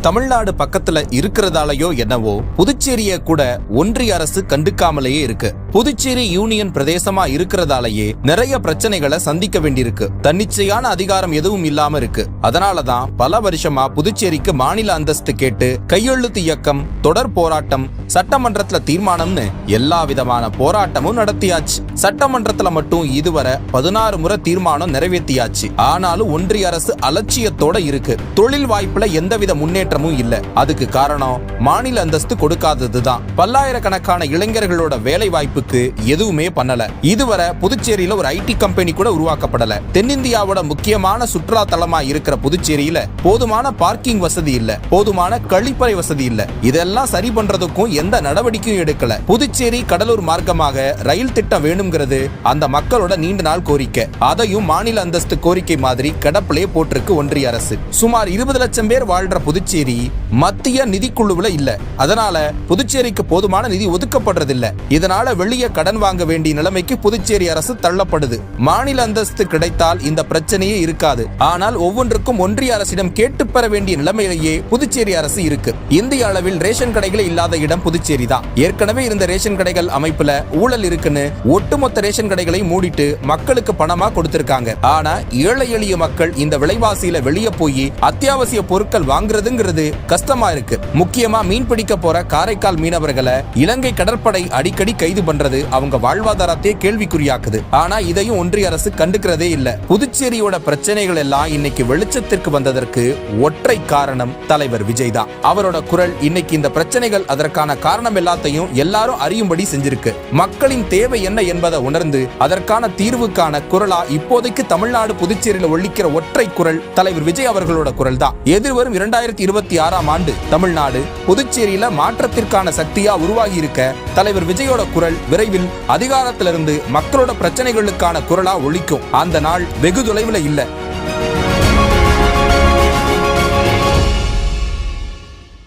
தமிழ்நாடு பக்கத்துல இருக்கிறதாலயோ என்னவோ புதுச்சேரிய கூட ஒன்றிய அரசு கண்டுக்காமலேயே இருக்கு. புதுச்சேரி யூனியன் பிரதேசமா இருக்கிறதாலேயே நிறைய பிரச்சனைகளை சந்திக்க வேண்டியிருக்கு. தன்னிச்சையான அதிகாரம் எதுவும் இல்லாம இருக்கு. அதனாலதான் பல வருஷமா புதுச்சேரிக்கு மாநில அந்தஸ்து கேட்டு கையெழுத்து இயக்கம், தொடர் போராட்டம், சட்டமன்றத்துல தீர்மானம்னு எல்லா விதமான போராட்டமும் நடத்தியாச்சு. சட்டமன்றத்துல மட்டும் இதுவரை 16 முறை தீர்மானம் நிறைவேற்றியாச்சு. ஆனாலும் ஒன்றிய அரசு அலட்சியத்தோட இருக்கு. தொழில் வாய்ப்புல எந்தவித முன்னேற்றமும் இல்ல. அதுக்கு காரணம் மாநில அந்தஸ்து கொடுக்காததுதான். பல்லாயிரக்கணக்கான இளைஞர்களோட வேலை வாய்ப்புக்கு எதுவுமே பண்ணல. இதுவரை புதுச்சேரியில ஒரு ஐடி கம்பெனி கூட உருவாக்கப்படல. தென்னிந்தியாவோட முக்கியமான சுற்றுலா தலமா இருக்கிற புதுச்சேரியில போதுமான பார்க்கிங் வசதி இல்ல, போதுமான கழிப்பறை வசதி இல்ல. இதெல்லாம் சரி பண்றதுக்கும் எந்த நடவடிக்கையும் எடுக்கல. புதுச்சேரி கடலூர் மார்க்கமாக ரயில் திட்டம் வேணும்ங்கிறது அந்த மக்களோட நீண்ட நாள் கோரிக்கை. அதையும் மாநில அந்தஸ்து கோரிக்கை மாதிரி கிடப்பிலே போட்டிருக்கு ஒன்றிய அரசு. சுமார் 20 லட்சம் பேர் வாழ்ற புதுச்சேரி மத்திய நிதிக்குழுவுல இல்ல. அதனால புதுச்சேரிக்கு போதுமான நிதி ஒதுக்கப்படுறதில்ல. இதனால வெளியே கடன் வாங்க வேண்டிய நிலைமைக்கு புதுச்சேரி அரசு தள்ளப்படுது. மாநில அந்தஸ்து கிடைத்தால் இந்த பிரச்சனையே இருக்காது. ஆனால் ஒவ்வொன்றுக்கும் ஒன்றிய அரசிடம் கேட்டு பெற வேண்டிய நிலைமையிலேயே புதுச்சேரி அரசு இருக்கு. இந்திய அளவில் ரேஷன் கடைகளே இல்லாத இடம் புதுச்சேரி தான். ஏற்கனவே இருந்த ரேஷன் கடைகள் அமைப்புல ஊழல் இருக்குன்னு ஒட்டுமொத்த ரேஷன் கடைகளை மூடிட்டு மக்களுக்கு பணமா கொடுத்திருக்காங்க. ஆனா ஏழை எளிய மக்கள் இந்த விலைவாசியில வெளியே போய் அத்தியாவசிய பொருட்கள் வாங்குறதுங்கிறது கஷ்டமா இருக்கு. முக்கியமா மீன் பிடிக்க போற காரைக்கால் மீனவர்களை இலங்கை கடற்படை அடிக்கடி கைது பண்றது அவங்க வாழ்வாதாரத்தை கேள்விக்குறியாக்குது. ஆனா இதையும் ஒன்றிய அரசு கண்டுக்கிறதே இல்ல. புதுச்சேரியோட பிரச்சனைகள் எல்லாம் இன்னைக்கு வெளிச்சத்திற்கு வந்ததற்கு ஒற்றை காரணம் தலைவர் விஜய் தான். அவரோட குரல் இன்னைக்கு இந்த பிரச்சனைகள் அதற்கான காரணம் எல்லாத்தையும் எல்லாரும் அறியும்படி செஞ்சிருக்கு. மக்களின் தேவை என்ன என்பதை உணர்ந்து அதற்கான தீர்வுக்கான குரலா இப்போதைக்கு தமிழ்நாடு புதுச்சேரியில் ஒலிக்கிற ஒற்றை குரல் தலைவர் விஜய் அவர்களோட குரல் தான். எதிர்வரும் 2026ஆம் ஆண்டு தமிழ்நாடு புதுச்சேரியில மாற்றத்திற்கான சக்தியா உருவாகி இருக்க தலைவர் விஜயோட குரல் விரைவில் அதிகாரத்திலிருந்து மக்களோட பிரச்சனைகளுக்கான குரலா ஒலிக்கும். அந்த நாள் வெகு தொலைவில் இல்ல.